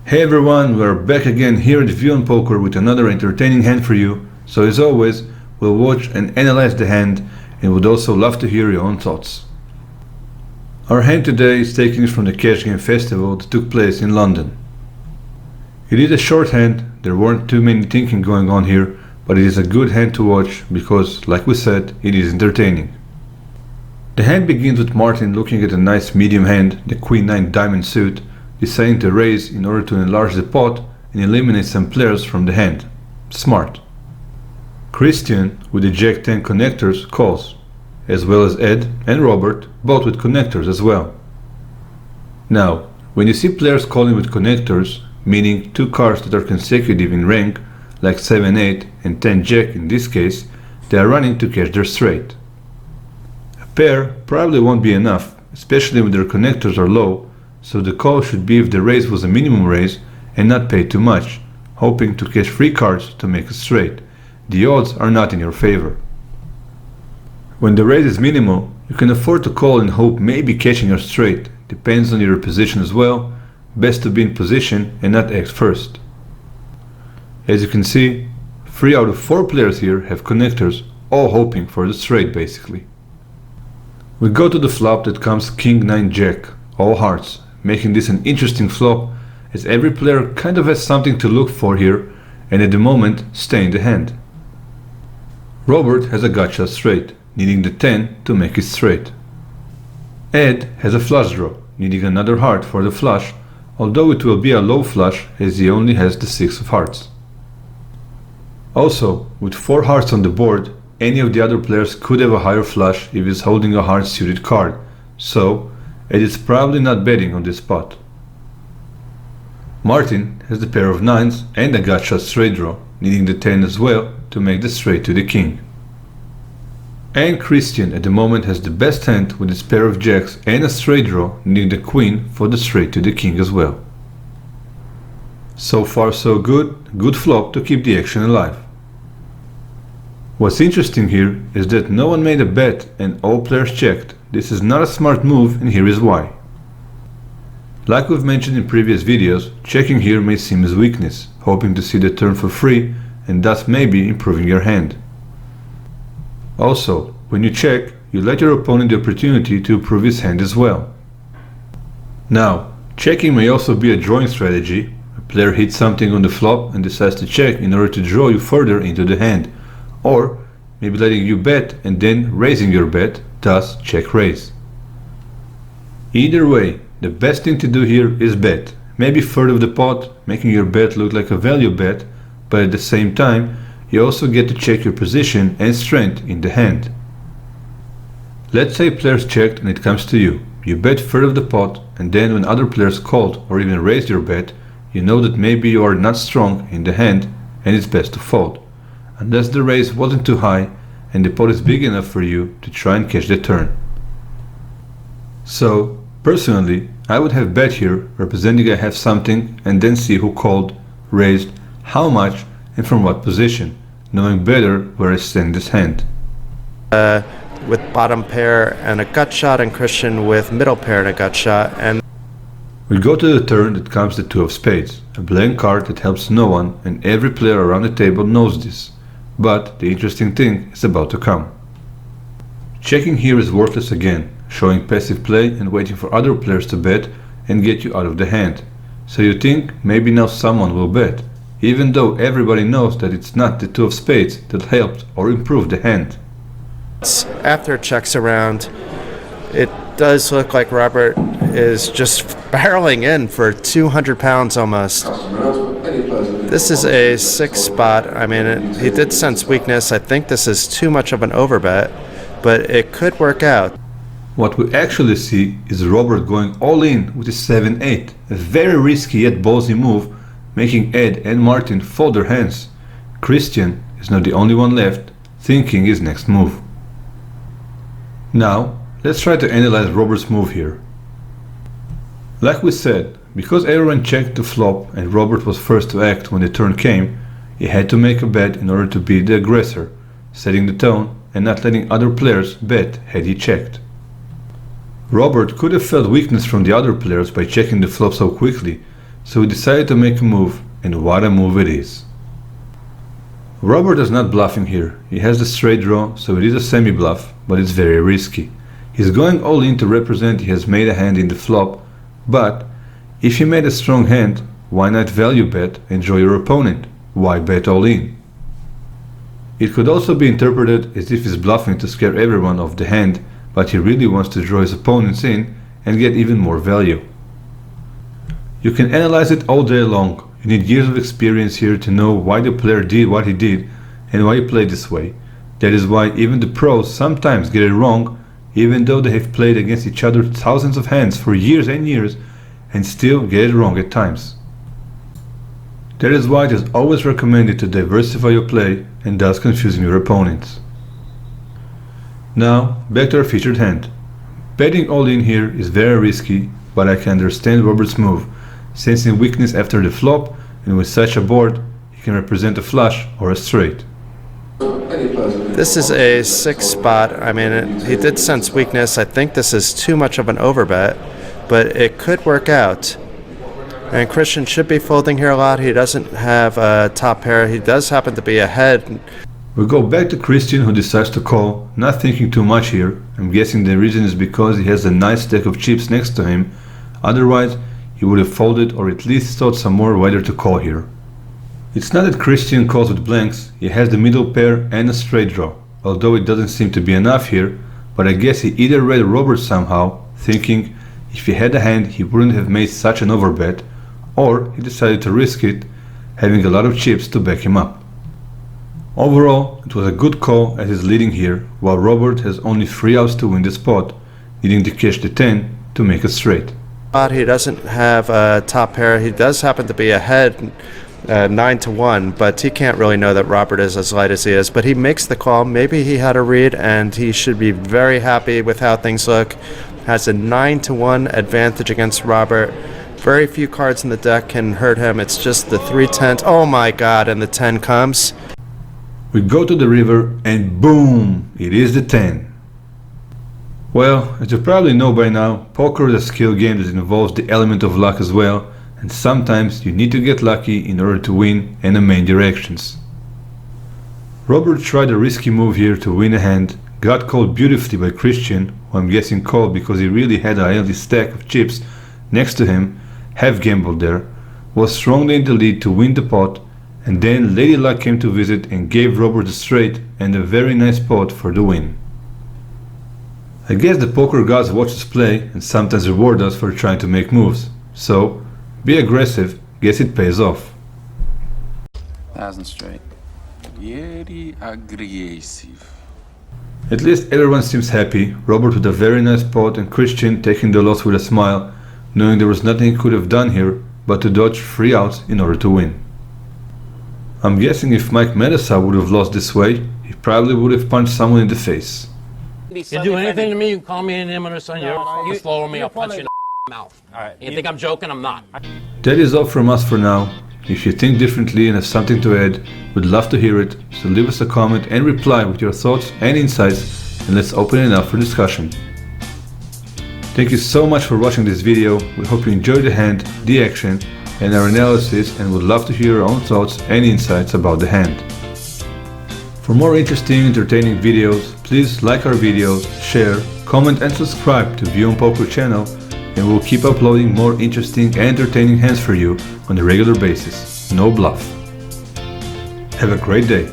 Hey everyone, we're back again here at View on Poker with another entertaining hand for you. So as always, we'll watch and analyze the hand and would also love to hear your own thoughts. Our hand today is taken from the Cash Game Festival that took place in London. It is a short hand, there weren't too many thinking going on here, but it is a good hand to watch because, like we said, it is entertaining. The hand begins with Martin looking at a nice medium hand, the Queen-9 diamond suit, deciding to raise in order to enlarge the pot and eliminate some players from the hand. Smart. Christian, with the Jack-10 connectors, calls, as well as Ed and Robert, both with connectors as well. Now, when you see players calling with connectors, meaning two cards that are consecutive in rank, like 7-8 and 10-Jack in this case, they are running to catch their straight. A pair probably won't be enough, especially when their connectors are low, so the call should be if the raise was a minimum raise and not pay too much, hoping to catch free cards to make a straight. The odds are not in your favor. When the raise is minimal, you can afford to call and hope maybe catching a straight, depends on your position as well, best to be in position and not act first. As you can see, 3 out of 4 players here have connectors, all hoping for the straight basically. We go to the flop that comes King-9 Jack, all hearts, making this an interesting flop as every player kind of has something to look for here and at the moment stay in the hand. Robert has a gotcha straight, needing the 10 to make it straight. Ed has a flush draw, needing another heart for the flush, although it will be a low flush as he only has the 6 of hearts. Also, with 4 hearts on the board, any of the other players could have a higher flush if he's holding a hard suited card, so Ed is probably not betting on this spot. Martin has the pair of 9s and a gotcha straight draw, needing the 10 as well to make the straight to the king. And Christian at the moment has the best hand with his pair of jacks and a straight draw, needing the queen for the straight to the king as well. So far so good flop to keep the action alive. What's interesting here is that no one made a bet and all players checked. This is not a smart move and here is why. Like we've mentioned in previous videos, checking here may seem as weakness, hoping to see the turn for free and thus maybe improving your hand. Also, when you check, you let your opponent the opportunity to improve his hand as well. Now, checking may also be a drawing strategy. A player hits something on the flop and decides to check in order to draw you further into the hand, or maybe letting you bet and then raising your bet, thus check raise. Either way, the best thing to do here is bet, maybe third of the pot, making your bet look like a value bet, but at the same time you also get to check your position and strength in the hand. Let's say players checked and it comes to you. You bet third of the pot and then when other players called or even raised your bet, you know that maybe you are not strong in the hand and it's best to fold, unless the raise wasn't too high and the pot is big enough for you to try and catch the turn. So, personally, I would have bet here, representing I have something, and then see who called, raised, how much, and from what position, knowing better where I stand this hand. With bottom pair and a gut shot, and Christian with middle pair and a gut shot, and We go to the turn that comes the 2 of spades, a blank card that helps no one and every player around the table knows this, but the interesting thing is about to come. Checking here is worthless again, showing passive play and waiting for other players to bet and get you out of the hand, so you think maybe now someone will bet, even though everybody knows that it's not the 2 of spades that helped or improved the hand. after it checks around, it does look like Robert is just barreling in for 200 pounds almost. This is a 6 spot. I mean, he did sense weakness. I think this is too much of an overbet, but it could work out. What we actually see is Robert going all in with his 7-8, a very risky yet ballsy move, making Ed and Martin fold their hands. Christian is not the only one left thinking his next move. Now, let's try to analyze Robert's move here. Like we said, because everyone checked the flop and Robert was first to act when the turn came, he had to make a bet in order to be the aggressor, setting the tone and not letting other players bet had he checked. Robert could have felt weakness from the other players by checking the flop so quickly, so we decided to make a move, and what a move it is. Robert is not bluffing here. He has the straight draw, so it is a semi-bluff, but it's very risky. He's going all in to represent he has made a hand in the flop, but if he made a strong hand, why not value bet and draw your opponent? Why bet all in? It could also be interpreted as if he's bluffing to scare everyone off the hand, but he really wants to draw his opponents in and get even more value. You can analyze it all day long. You need years of experience here to know why the player did what he did and why he played this way. That is why even the pros sometimes get it wrong, even though they have played against each other thousands of hands for years and years and still get it wrong at times. That is why it is always recommended to diversify your play and thus confusing your opponents. Now, back to our featured hand. Betting all in here is very risky, but I can understand Robert's move, sensing weakness after the flop, and with such a board, he can represent a flush or a straight. This is a 6 spot. I mean, he did sense weakness. I think this is too much of an overbet, but it could work out. And Christian should be folding here a lot. He doesn't have a top pair. He does happen to be ahead. We go back to Christian, who decides to call, not thinking too much here. I'm guessing the reason is because he has a nice stack of chips next to him. Otherwise, he would have folded or at least thought some more whether to call here. It's not that Christian calls with blanks. He has the middle pair and a straight draw, although it doesn't seem to be enough here, but I guess he either read Robert somehow, thinking if he had a hand he wouldn't have made such an overbet, or he decided to risk it, having a lot of chips to back him up. Overall, it was a good call as he's leading here, while Robert has only 3 outs to win the spot, needing to catch the 10 to make a straight. He doesn't have a top pair. He does happen to be ahead 9-1, but he can't really know that Robert is as light as he is. But he makes the call. Maybe he had a read, and he should be very happy with how things look. Has a 9-1 advantage against Robert. Very few cards in the deck can hurt him. It's just the 3-10. Oh my god, and the 10 comes. We go to the river, and boom, it is the 10. Well, as you probably know by now, poker is a skill game that involves the element of luck as well, and sometimes you need to get lucky in order to win in the main directions. Robert tried a risky move here to win a hand, got called beautifully by Christian, who I'm guessing called because he really had a healthy stack of chips next to him, half gambled there, was strongly in the lead to win the pot, and then Lady Luck came to visit and gave Robert a straight and a very nice pot for the win. I guess the poker gods watch us play and sometimes reward us for trying to make moves, so be aggressive, guess it pays off. 1000 straight. Very aggressive. At least everyone seems happy, Robert with a very nice pot and Christian taking the loss with a smile, knowing there was nothing he could have done here but to dodge 3 outs in order to win. I'm guessing if Mike Medesa would have lost this way, he probably would have punched someone in the face. You do anything to me, you can call me an name or son. You slow me, I'll punch you in the mouth. Alright. You think I'm joking? I'm not. That is all from us for now. If you think differently and have something to add, we'd love to hear it, so leave us a comment and reply with your thoughts and insights, and let's open it up for discussion. Thank you so much for watching this video. We hope you enjoyed the hand, the action, and our analysis, and would love to hear your own thoughts and insights about the hand. For more interesting, entertaining videos, please like our videos, share, comment and subscribe to View on Poker channel, and we'll keep uploading more interesting and entertaining hands for you on a regular basis. No bluff. Have a great day.